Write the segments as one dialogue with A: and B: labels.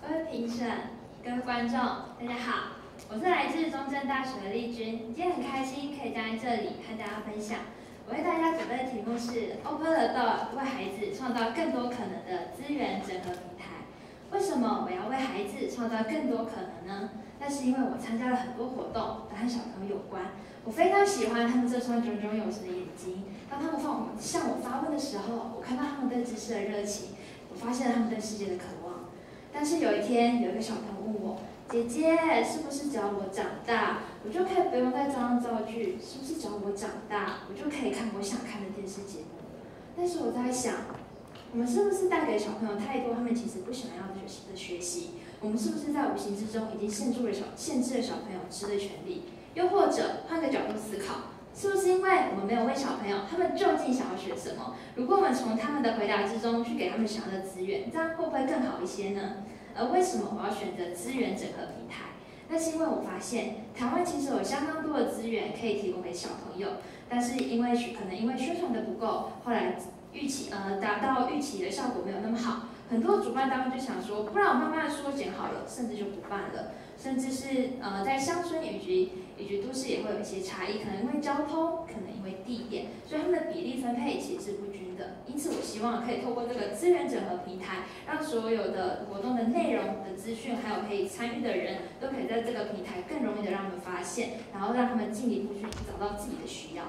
A: 各位评审、各位观众，大家好，我是来自中正大学的丽君，今天很开心可以站在这里和大家分享。我为大家准备的题目是 Open the Door， 为孩子创造更多可能的资源整合平台。为什么我要为孩子创造更多可能呢？那是因为我参加了很多活动，都和小朋友有关。我非常喜欢他们这双炯炯有神的眼睛。当他们向我发问的时候，我看到他们对知识的热情，我发现了他们对世界的渴望。但是有一天，有一个小朋友问我：“姐姐，是不是只要我长大，我就可以不用再照样造句？是不是只要我长大，我就可以看我想看的电视节目？”但是我在想，我们是不是带给小朋友太多他们其实不想要的学习？我们是不是在无形之中已经限制了小朋友吃的权利？又或者换个角度思考，是不是因为我们没有问小朋友他们究竟想要学什么？如果我们从他们的回答之中去给他们想要的资源，这样会不会更好一些呢？而为什么我要选择资源整合平台？那是因为我发现台湾其实有相当多的资源可以提供给小朋友，但是可能因为宣传的不够，后来达到预期的效果没有那么好。很多主办单位就想说，不然我慢慢缩减好了，甚至就不办了。甚至是在乡村以及都市也会有一些差异，可能因为交通，可能因为地点，所以他们的比例分配其实是不均的。因此，我希望可以透过这个资源整合平台，让所有的活动的内容的资讯，还有可以参与的人，都可以在这个平台更容易的让他们发现，然后让他们进一步去找到自己的需要。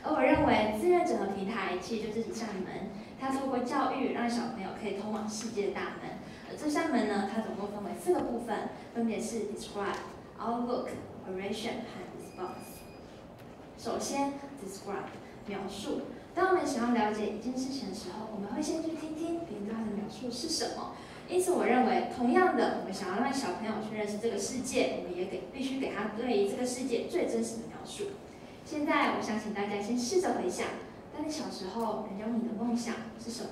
A: 而我认为资源整合平台其实就是一扇门，它透过教育让小朋友可以通往世界的大门。而这扇门呢，它总共分为4个部分，分别是 describe、outlook、operation 和 response。首先 describe 描述。当我们想要了解一件事情的时候，我们会先去听听别人对它的描述是什么。因此，我认为同样的，我们想要让小朋友去认识这个世界，我们也必须给他对于这个世界最真实的描述。现在，我想请大家先试着回想，当你小时候，人家问你的梦想是什么？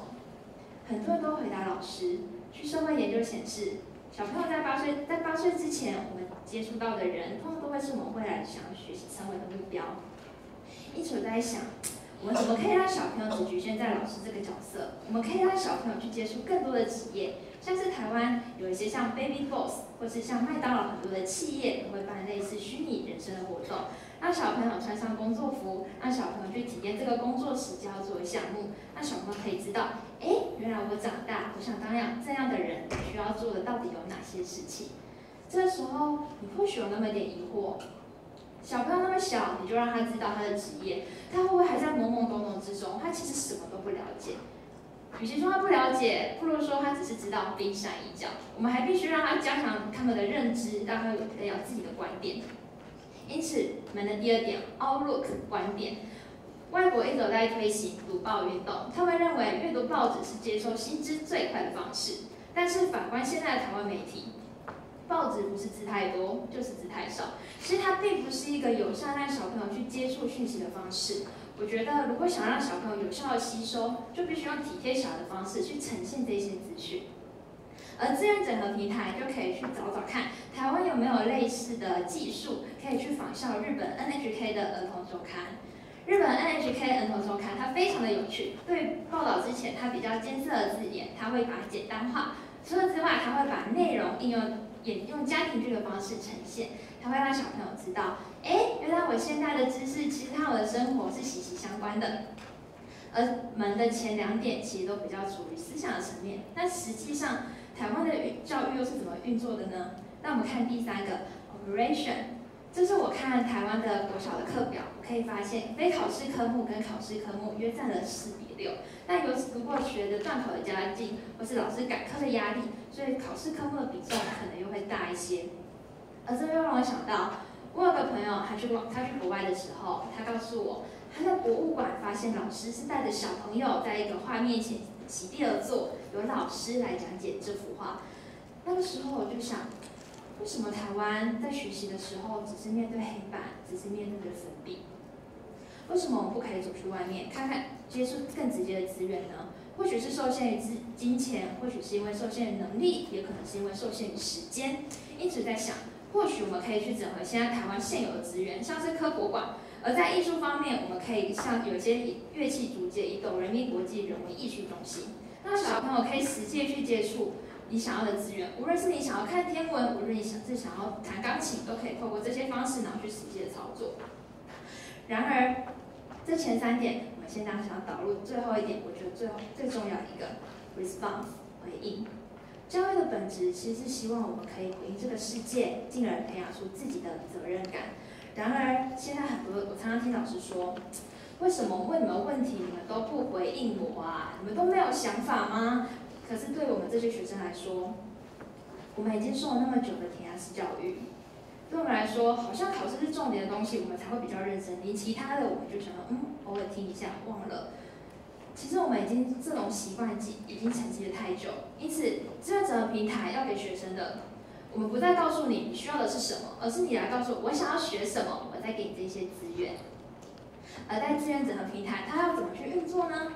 A: 很多人都回答老师。据社会研究显示，小朋友在8岁之前，我们接触到的人，通常都会是我们未来想要学习成为的目标。因此，我在想，我们怎么可以让小朋友只局限在老师这个角色？我们可以让小朋友去接触更多的职业，像是台湾有一些像 Baby Boss， 或是像麦当劳很多的企业也会办类似虚拟人生的活动，让小朋友穿上工作服，让小朋友去体验这个工作时就要做的项目，让小朋友可以知道，原来我长大，我想当这样的人，我需要做的到底有哪些事情？这时候你或许有那么点疑惑，小朋友那么小，你就让他知道他的职业，他会不会还在懵懵懂懂之中？他其实什么都不了解。与其说他不了解，不如说他只是知道冰山一角。我们还必须让他加强他们的认知，让他有自己的观点。因此，我们的第2点 ，outlook 观点。外国一直在推行读报运动，他们认为阅读报纸是接受新知最快的方式。但是反观现在的台湾媒体，报纸不是字太多，就是字太少。其实它并不是一个友善让小朋友去接触讯息的方式。我觉得，如果想让小朋友有效的吸收，就必须用体贴小的方式去呈现这些资讯。而资源整合平台就可以去找找看，台湾有没有类似的技术，可以去仿效日本 NHK 的儿童周刊。日本 NHK 儿童周刊它非常的有趣，对报道之前它比较艰涩的字眼，它会把它简单化。除了之外，它会把内容用家庭剧的方式呈现，它会让小朋友知道，原来我现在的知识其实和我的生活是息息相关的。而门的前2点其实都比较处于思想的层面，但实际上台湾的教育又是怎么运作的呢？那我们看第3个 operation。这是我看台湾的国小的课表，我可以发现非考试科目跟考试科目约占了4:6。但如果学的段考的家境，或是老师赶课的压力，所以考试科目的比重可能又会大一些。而这又让我想到，我有个朋友，他去国外的时候，他告诉我，他在博物馆发现老师是带着小朋友在一个画面前席地而坐，由老师来讲解这幅画。那个时候我就想，为什么台湾在学习的时候只是面对黑板，只是面对着粉笔？为什么我们不可以走去外面看看，接触更直接的资源呢？或许是受限于金钱，或许是因为受限于能力，也可能是因为受限于时间。因此在想，或许我们可以去整合现在台湾现有的资源，像是科博馆。而在艺术方面，我们可以像有些乐器租借以哆来咪国际人文艺术中心，让小朋友可以实际去接触你想要的资源，无论是你想要看天文，无论你想要弹钢琴，都可以透过这些方式，然后去实际的操作。然而，这前3点，我们现在想要导入最后一点，我觉得最重要的一个 response 回应。教育的本质其实是希望我们可以回应这个世界，进而培养出自己的责任感。然而，现在很多我常常听老师说，为什么问你们问题，你们都不回应我啊？你们都没有想法吗？可是对于我们这些学生来说，我们已经受了那么久的填鸭式教育，对我们来说，好像考试是重点的东西，我们才会比较认真。你其他的，我们就想到偶尔听一下，忘了。其实我们已经这种习惯已经沉积了太久，因此志愿者平台要给学生的，我们不再告诉你需要的是什么，而是你来告诉我想要学什么，我再给你这些资源。而在志愿者平台，它要怎么去运作呢？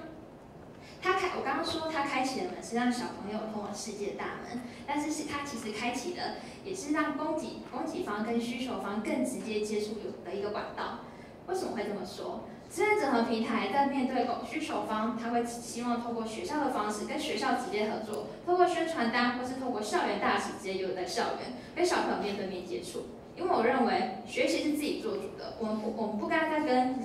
A: 我刚刚说它开启的门是让小朋友通往世界的大门，但是它其实开启的也是让供给方跟需求方更直接接触的一个管道。为什么会这么说？志愿者平台在面对需求方，他会希望透过学校的方式跟学校直接合作，透过宣传单或是透过校园大使直接留在校园，跟小朋友面对面接触。因为我认为学习是自己做主的，我们不该再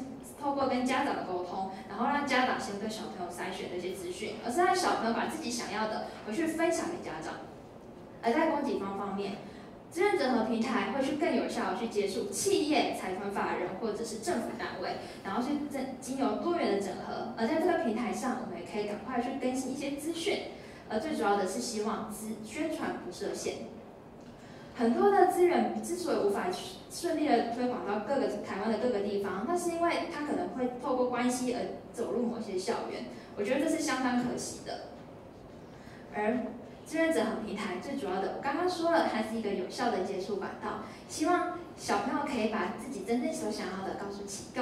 A: 透过跟家长的沟通，然后让家长先对小朋友筛选这些资讯，而是让小朋友把自己想要的回去分享给家长。而在供给方方面，志愿者平台会去更有效的去接触企业、财团法人或者是政府单位，然后去经由多元的整合。而在这个平台上，我们也可以赶快去更新一些资讯。而最主要的是希望宣传不设限。很多的资源之所以无法顺利的推广到台湾的各个地方，那是因为它可能会透过关系而走入某些校园，我觉得这是相当可惜的。而志愿者平台最主要的，我刚刚说了，它是一个有效的接触管道，希望小朋友可以把自己真正所想要的告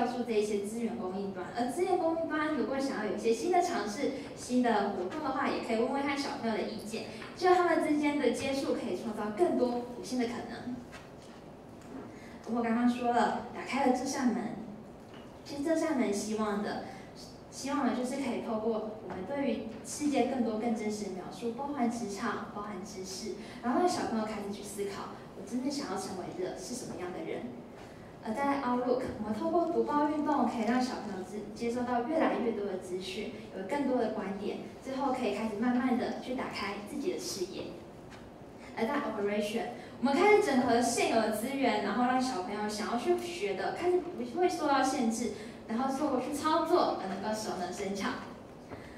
A: 诉这一些资源供应端。而资源供应端如果想要有一些新的尝试、新的活动的话，也可以问问看小朋友的意见，就他们之间的接触可以创造更多无限的可能。我刚刚说了，打开了这扇门，其实这扇门希望呢，就是可以透过我们对于世界更多更真实的描述，包含职场，包含知识，然后让小朋友开始去思考，我真正想要成为的是什么样的人。而在 Outlook， 我们透过读报运动，可以让小朋友接收到越来越多的资讯，有更多的观点，最后可以开始慢慢的去打开自己的视野。而在 Operation， 我们开始整合现有的资源，然后让小朋友想要去学的，开始不会受到限制。然后透过去操作，而能够熟能生巧。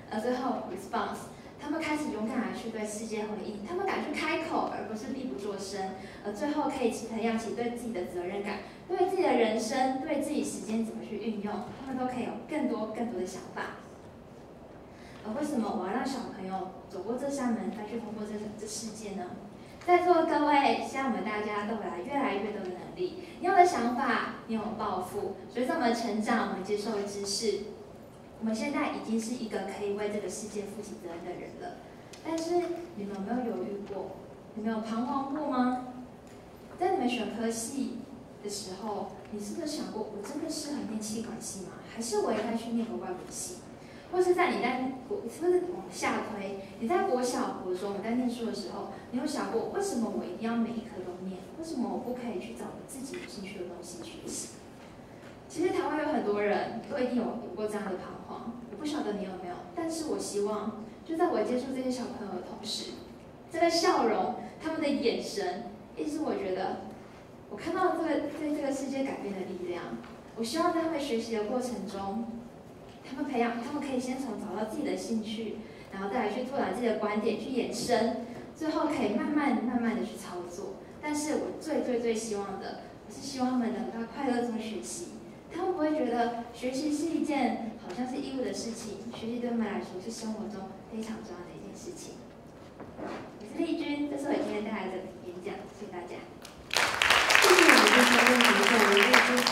A: 而最后 response， 他们开始勇敢的去对世界回应，他们敢去开口，而不是闭不作声。而最后可以培养起对自己的责任感，对自己的人生，对自己时间怎么去运用，他们都可以有更多的想法。而为什么我要让小朋友走过这扇门，再去通过这世界呢？在座的各位，希望我们大家都有越来越多的能力。你有的想法，你有抱负，随着我们成长，我们接受的知识，我们现在已经是一个可以为这个世界负起责任的人了。但是你们有没有犹豫过？你们有彷徨过吗？在你们选科系的时候，你是不是想过，我真的适合念企管系吗？还是我应该去念个外文系？或是在是不是往下推？你在国小、国中，我们在念书的时候，你有想过为什么我一定要每一科都念？为什么我不可以去找我自己有兴趣的东西学习？其实台湾有很多人都一定有过这样的彷徨，我不晓得你有没有，但是我希望，就在我接触这些小朋友的同时，这个笑容，他们的眼神，一直我觉得，我看到对这个世界改变的力量。我希望在他们学习的过程中，他们可以先从找到自己的兴趣，然后再来去拓展自己的观点，去延伸，最后可以慢慢的去操作。但是我最希望的，我是希望他们能在快乐中学习，他们不会觉得学习是一件好像是义务的事情，学习对他们来说是生活中非常重要的一件事情。我是丽君，这是我今天带来的演讲，谢谢大家。
B: 谢谢我们的嘉宾，我们的丽君。